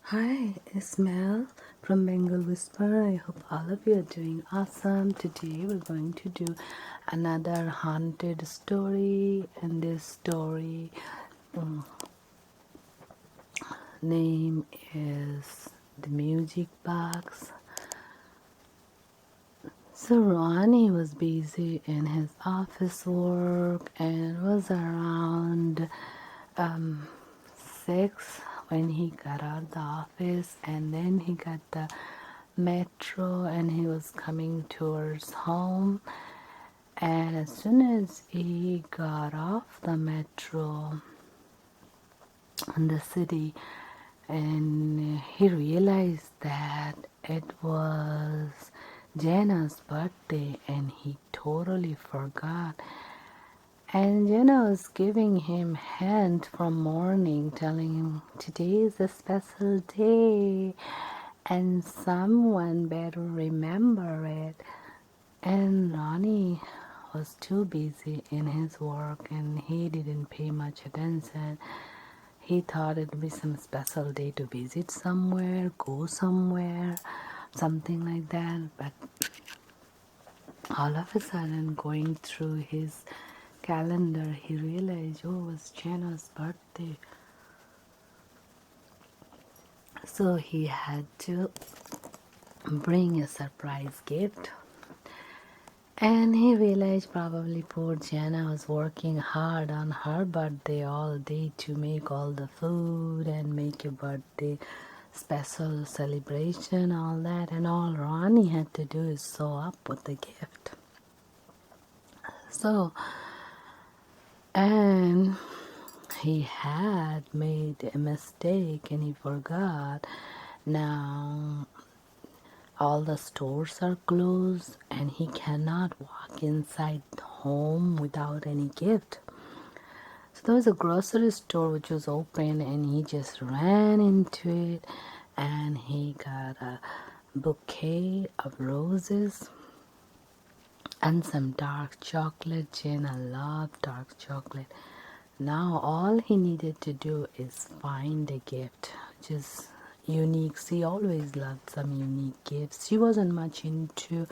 Hi, it's Mel from Bangle Whisper. I hope all of you are doing awesome. Today we're going to do another haunted story, and this story name is The Music Box. So Ronnie was busy in his office work and was around 6 when he got out of the office, and then he got the metro and he was coming towards home. And as soon as he got off the metro in the city, and he realized that it was Jenna's birthday and he totally forgot. And Jenna was giving him hint from morning, telling him today is a special day and someone better remember it. And Ronnie was too busy in his work and he didn't pay much attention. He thought it would be some special day to visit somewhere, go somewhere, something like that. But all of a sudden, going through his calendar, he realized, oh, it was Jenna's birthday. So he had to bring a surprise gift. And he realized probably poor Jenna was working hard on her birthday all day to make all the food and make a birthday special celebration, all that. And all Ronnie had to do is sew up with the gift. So, and he had made a mistake and he forgot. Now all the stores are closed and he cannot walk inside home without any gift. So there was a grocery store which was open and he just ran into it and he got a bouquet of roses and some dark chocolate. Jenna loved dark chocolate. Now all he needed to do is find a gift which is unique. She always loved some unique gifts. She wasn't much into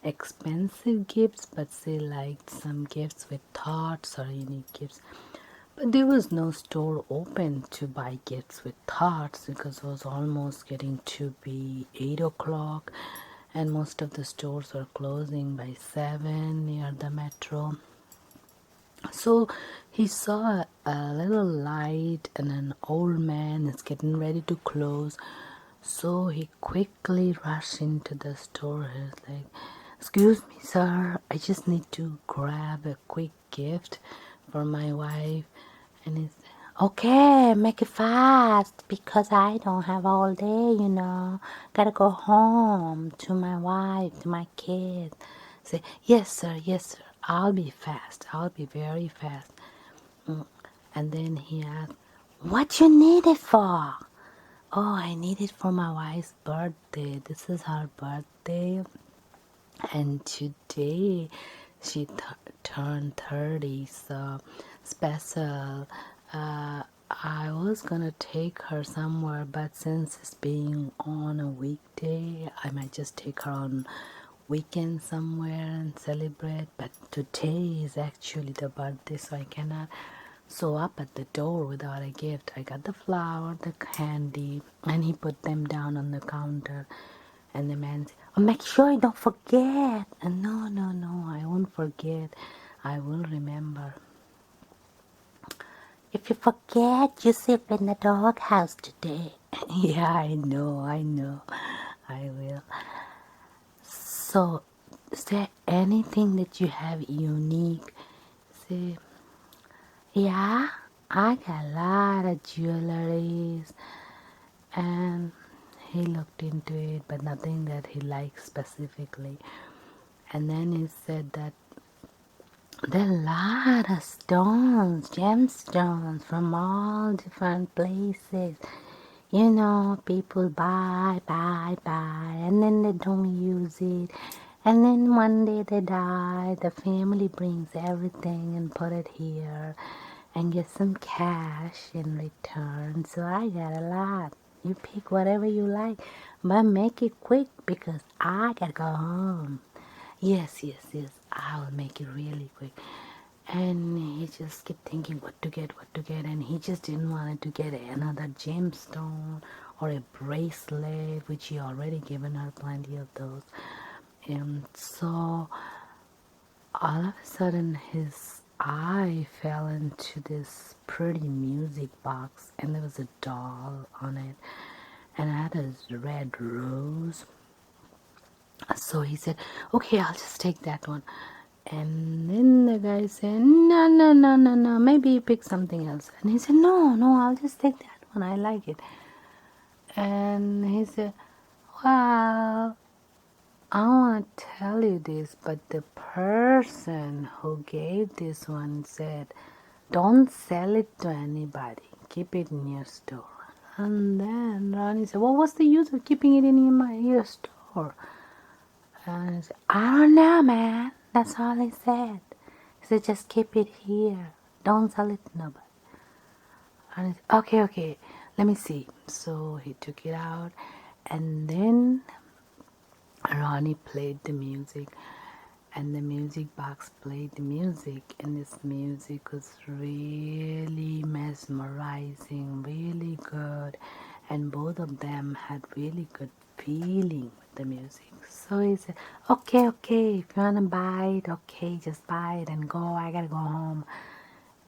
expensive gifts, but she liked some gifts with thoughts or unique gifts. But there was no store open to buy gifts with thoughts because it was almost getting to be 8 o'clock and most of the stores were closing by 7 near the metro. So he saw a little light and an old man is getting ready to close. So he quickly rushed into the store. He's like, excuse me, sir, I just need to grab a quick gift for my wife. And he said, okay, make it fast because I don't have all day. Gotta go home to my wife, to my kids. Say, yes, sir, I'll be fast. I'll be very fast. And then he asked, what you need it for? Oh, I need it for my wife's birthday. This is her birthday. And today she turned 30, so special. I was gonna take her somewhere, but since it's being on a weekday, I might just take her on weekend somewhere and celebrate. But today is actually the birthday, so I cannot sew up at the door without a gift. I got the flower, the candy, and he put them down on the counter. And the man said, oh, make sure you don't forget. And no, I won't forget. I will remember. If you forget, you sleep in the doghouse today. Yeah, I know. I will. So, is there anything that you have unique? Say, yeah, I got a lot of jewelries. And he looked into it, but nothing that he liked specifically. And then he said that there are a lot of stones, gemstones from all different places. People buy, and then they don't use it. And then one day they die, the family brings everything and put it here and get some cash in return. So I got a lot. You pick whatever you like, but make it quick because I gotta go home. Yes, yes, yes, I'll make it really quick. And he just kept thinking what to get, and he just didn't want to get another gemstone or a bracelet, which he already given her plenty of those. And so all of a sudden his eye fell into this pretty music box, and there was a doll on it, and it had a red rose. So he said, okay, I'll just take that one. And then the guy said, no, no, no, no, no, maybe you pick something else. And he said, no, no, I'll just take that one, I like it. And he said, well, I want to tell you this, but the person who gave this one said, don't sell it to anybody. Keep it in your store. And then Ronnie said, well, what's the use of keeping it in your store? And he said, I don't know, man. That's all he said. He said, just keep it here. Don't sell it to nobody. And he said, okay, okay, let me see. So he took it out, and then Ronnie played the music, and the music box played the music, and this music was really mesmerizing, really good, and both of them had really good feeling with the music. So he said, okay, okay, if you want to buy it, okay, just buy it and go, I gotta go home.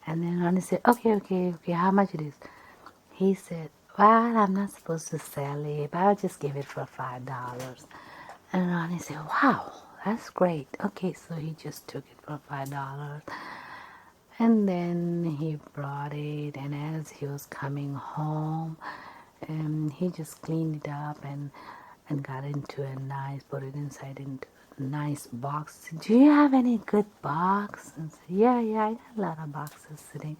And then Ronnie said, okay, okay, okay, how much it is? He said, well, I'm not supposed to sell it, but I'll just give it for $5. And Ronnie said, wow, that's great. Okay, so he just took it for $5. And then he brought it, and as he was coming home, he just cleaned it up and got into a nice, put it inside into a nice box. Do you have any good box? And said, yeah, yeah, I got a lot of boxes sitting.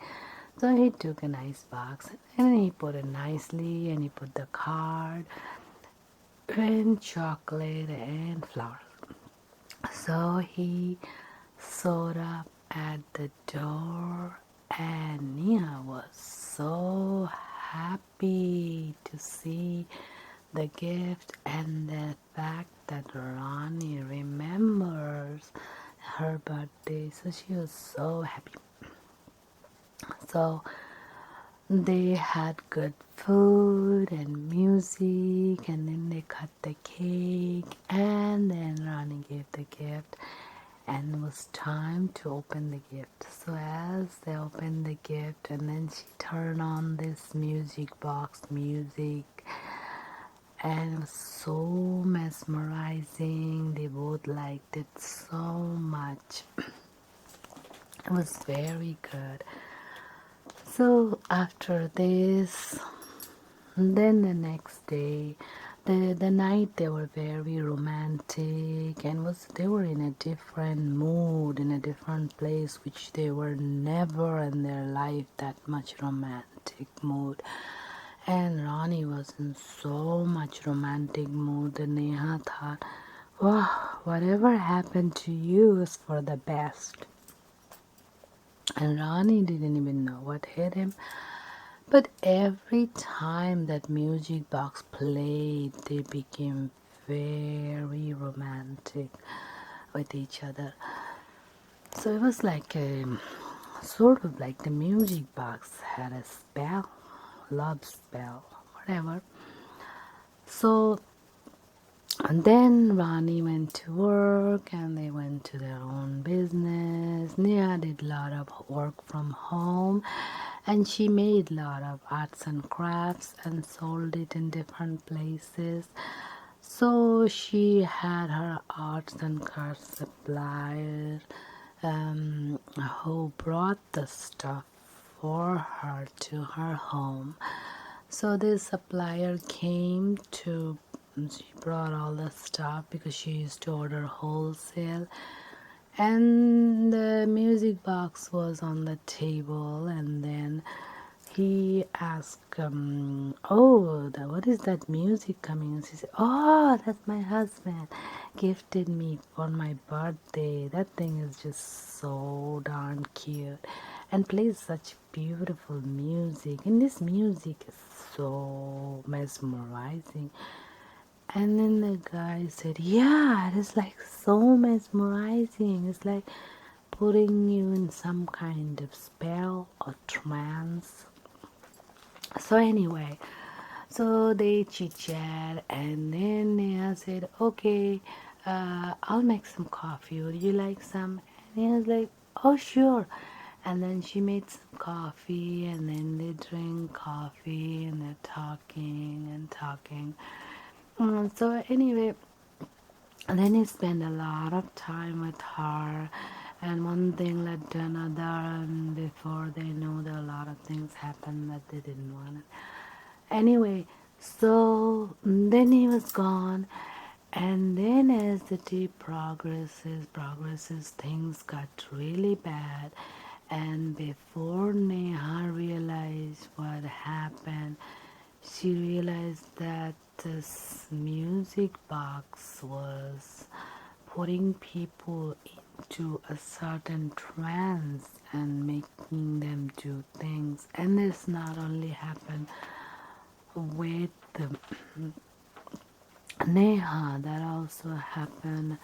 So he took a nice box, and he put it nicely, and he put the card and chocolate and flowers. So he showed up at the door, and Nia was so happy to see the gift and the fact that Ronnie remembers her birthday. So she was so happy. So they had good food and music, and then they cut the cake, and then Ronnie gave the gift, and it was time to open the gift. So as they opened the gift, and then she turned on this music box music, and it was so mesmerizing. They both liked it so much. It was very good. So after this, then the next day, the night they were very romantic, and they were in a different mood, in a different place, which they were never in their life that much romantic mood. And Ronnie was in so much romantic mood that Neha thought, wow, whatever happened to you is for the best. And Ronnie didn't even know what hit him. But every time that music box played, they became very romantic with each other. So it was like sort of like the music box had a spell, love spell, whatever. So and then Ronnie went to work, and they went to their own business. Nia did a lot of work from home, and she made a lot of arts and crafts and sold it in different places. So she had her arts and crafts supplier who brought the stuff for her to her home. So this supplier came to, she brought all the stuff because she used to order wholesale, and the music box was on the table, and then he asked, oh, what is that music coming? And she said, oh, that's my husband gifted me for my birthday. That thing is just so darn cute. and plays such beautiful music. And this music is so mesmerizing. And then the guy said, yeah, it is like so mesmerizing. It's like putting you in some kind of spell or trance. So anyway, so they chit chat, and then Neha said, okay, I'll make some coffee. Would you like some? And he was like, oh, sure. And then she made some coffee, and then they drink coffee, and they're talking and talking. So anyway, then he spent a lot of time with her, and one thing led to another, and before they know, there a lot of things happened that they didn't want. Anyway, so then he was gone, and then as the day progresses, things got really bad. And before Neha realized what happened, she realized that this music box was putting people into a certain trance and making them do things. And this not only happened with Neha, that also happened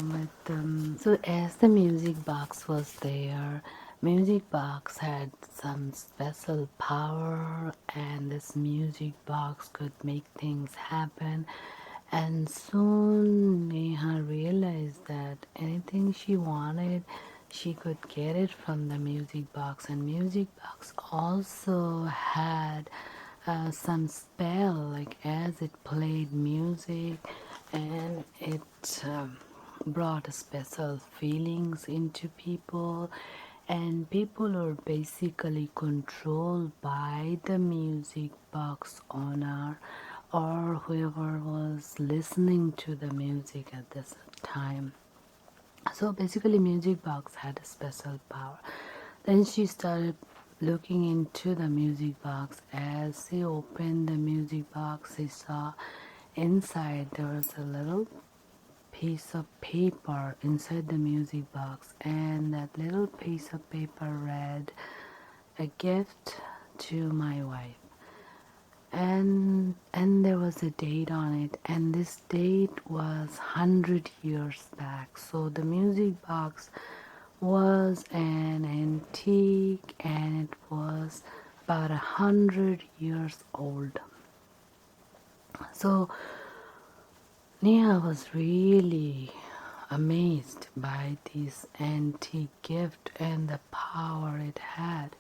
with so as the music box was there, music box had some special power, and this music box could make things happen. And soon Neha realized that anything she wanted, she could get it from the music box. And music box also had some spell, like as it played music, and it brought special feelings into people, and people are basically controlled by the music box owner or whoever was listening to the music at this time. So basically music box had a special power. Then she started looking into the music box. As she opened the music box, she saw inside there was a little piece of paper inside the music box, and that little piece of paper read, a gift to my wife. And there was a date on it, and this date was 100 years back. So the music box was an antique, and it was about 100 years old. So Nia was really amazed by this antique gift and the power it had.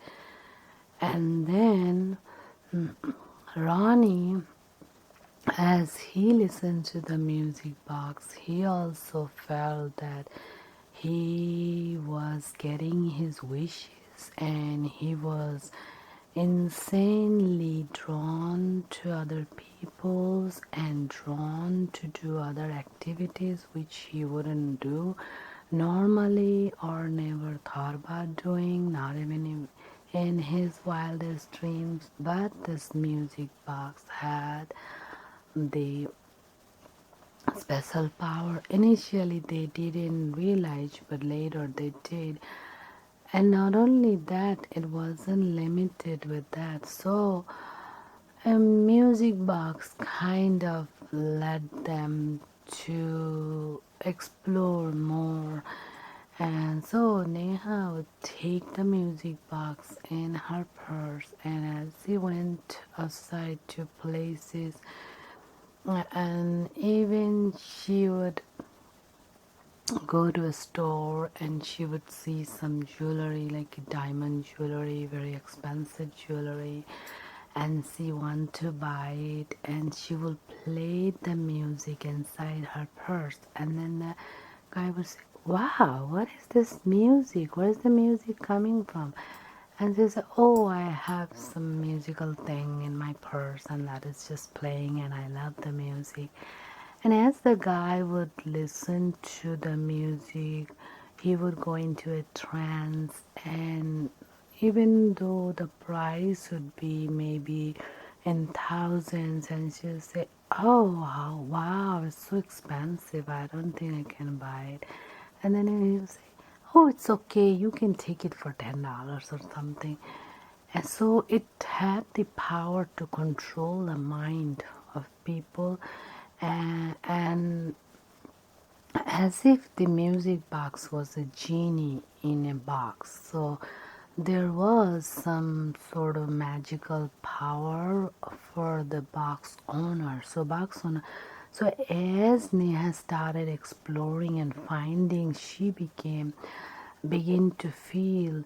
And then Ronnie, as he listened to the music box, he also felt that he was getting his wishes, and he was insanely drawn to other people's and drawn to do other activities which he wouldn't do normally or never thought about doing, not even in his wildest dreams. But this music box had the special power. Initially they didn't realize, but later they did. And not only that, it wasn't limited with that. So a music box kind of led them to explore more. And so Neha would take the music box in her purse, and as she went outside to places, and even she would go to a store and she would see some jewelry, like diamond jewelry, very expensive jewelry, and she wanted to buy it, and she will play the music inside her purse. And then the guy would say, wow, what is this music? Where is the music coming from? And she said, oh, I have some musical thing in my purse, and that is just playing, and I love the music. And as the guy would listen to the music, he would go into a trance, and even though the price would be maybe in thousands, and she'll say, oh, wow, it's so expensive, I don't think I can buy it. And then he'll say, oh, it's okay, you can take it for $10 or something. And so it had the power to control the mind of people, and as if the music box was a genie in a box. So there was some sort of magical power for the box owner. So as Neha started exploring and finding, she begin to feel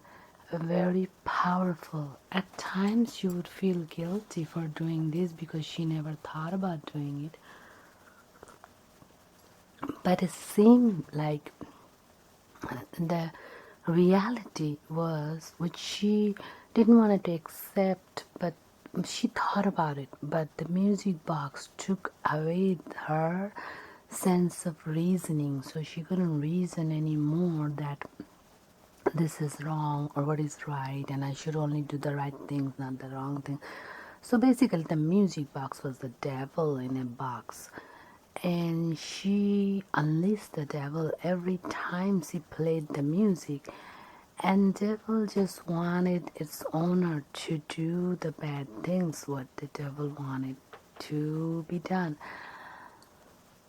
very powerful. At times she would feel guilty for doing this because she never thought about doing it. But it seemed like the reality was, which she didn't want to accept, but she thought about it. But the music box took away her sense of reasoning, so she couldn't reason anymore that this is wrong or what is right, and I should only do the right things, not the wrong thing. So basically, the music box was the devil in a box, and she unleashed the devil every time she played the music. And devil just wanted its owner to do the bad things what the devil wanted to be done.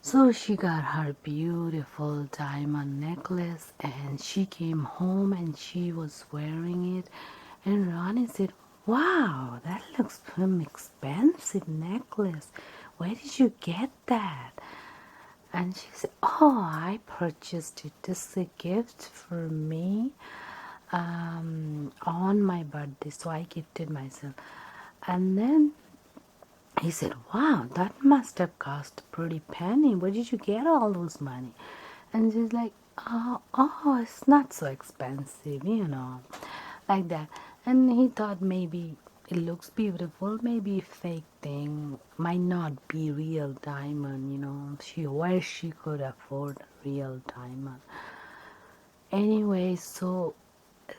So she got her beautiful diamond necklace and she came home and she was wearing it. And Ronnie said, wow, that looks some expensive necklace. Where did you get that? And she said, oh, I purchased it. This is a gift for me on my birthday. So I gifted myself. And then he said, wow, that must have cost a pretty penny. Where did you get all those money? And she's like, oh, it's not so expensive, like that. And he thought maybe it looks beautiful, maybe fake thing, might not be real diamond, where she could afford a real diamond. Anyway, so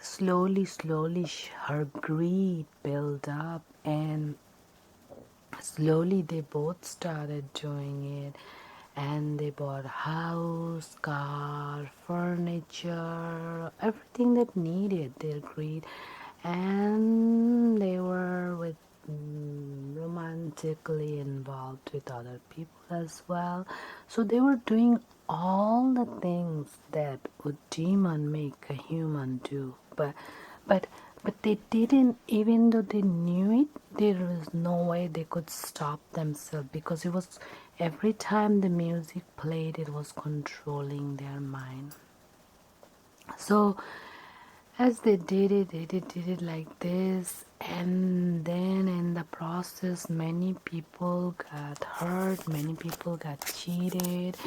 slowly, her greed built up, and slowly they both started doing it, and they bought house, car, furniture, everything that needed their greed, and they were romantically involved with other people as well. So they were doing all the things that a demon make a human do, but but they didn't, even though they knew it, there was no way they could stop themselves, because it was every time the music played, it was controlling their mind. So as they did it like this, and then in the process, many people got hurt, many people got cheated,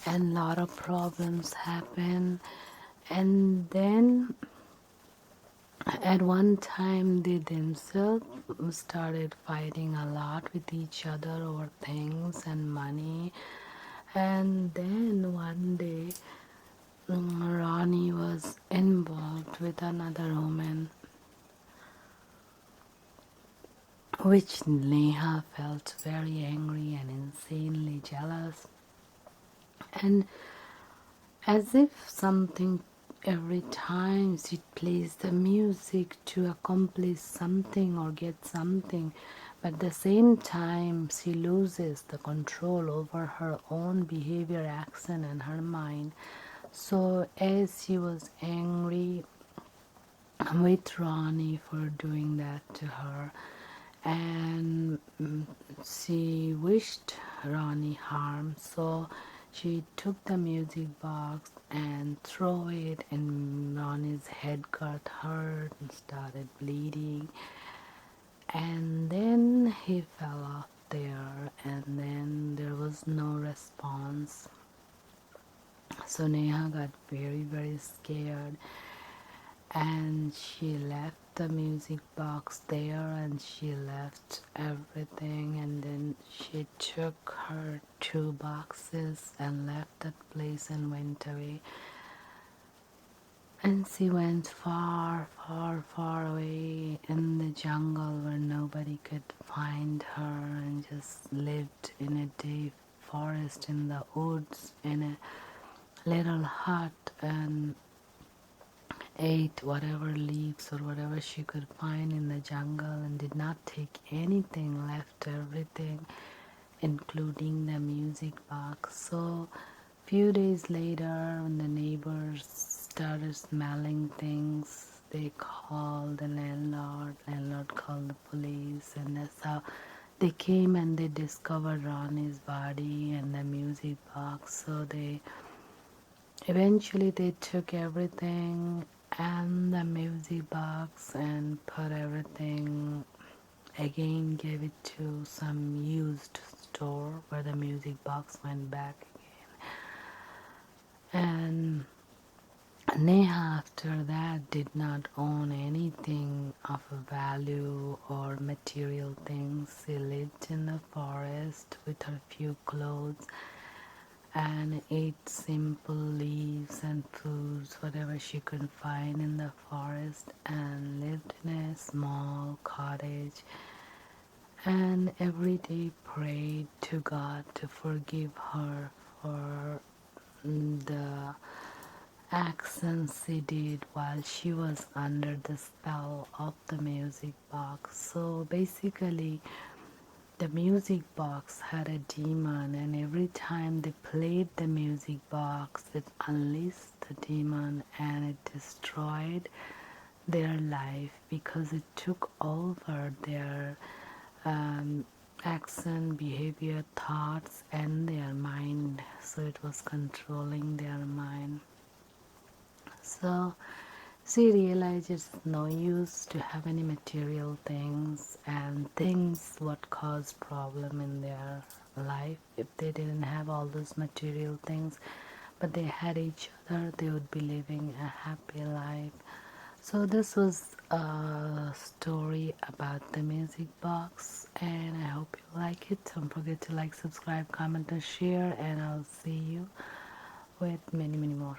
and a lot of problems happened. And then at one time, they themselves started fighting a lot with each other over things and money. And then one day, Ronnie was involved with another woman, which Neha felt very angry and insanely jealous. And as if something, every time she plays the music to accomplish something or get something, but at the same time she loses the control over her own behavior, action, and her mind. So as she was angry with Ronnie for doing that to her, and she wished Ronnie harm, so she took the music box and threw it, and Ronnie's head got hurt and started bleeding, and then he fell off there, and then there was no response. So Neha got very scared, and she left the music box there, and she left everything, and then she took her 2 boxes and left that place and went away. And she went far away in the jungle where nobody could find her, and just lived in a deep forest in the woods in a little hut. And ate whatever leaves or whatever she could find in the jungle and did not take anything, left everything, including the music box. So few days later, when the neighbors started smelling things, they called the landlord. Landlord called the police, and that's how they came and they discovered Ronnie's body and the music box. So they eventually they took everything and the music box and put everything again, gave it to some used store where the music box went back again. And Neha after that did not own anything of value or material things. She lived in the forest with her few clothes and ate simple leaves and foods, whatever she could find in the forest, and lived in a small cottage and every day prayed to God to forgive her for the accents she did while she was under the spell of the music box. So basically, the music box had a demon, and every time they played the music box, it unleashed the demon and it destroyed their life because it took over their action, behavior, thoughts, and their mind. So it was controlling their mind. So she realized it's no use to have any material things and things what cause problem in their life. If they didn't have all those material things, but they had each other, they would be living a happy life. So this was a story about the music box, and I hope you like it. Don't forget to like, subscribe, comment, and share, and I'll see you with many more.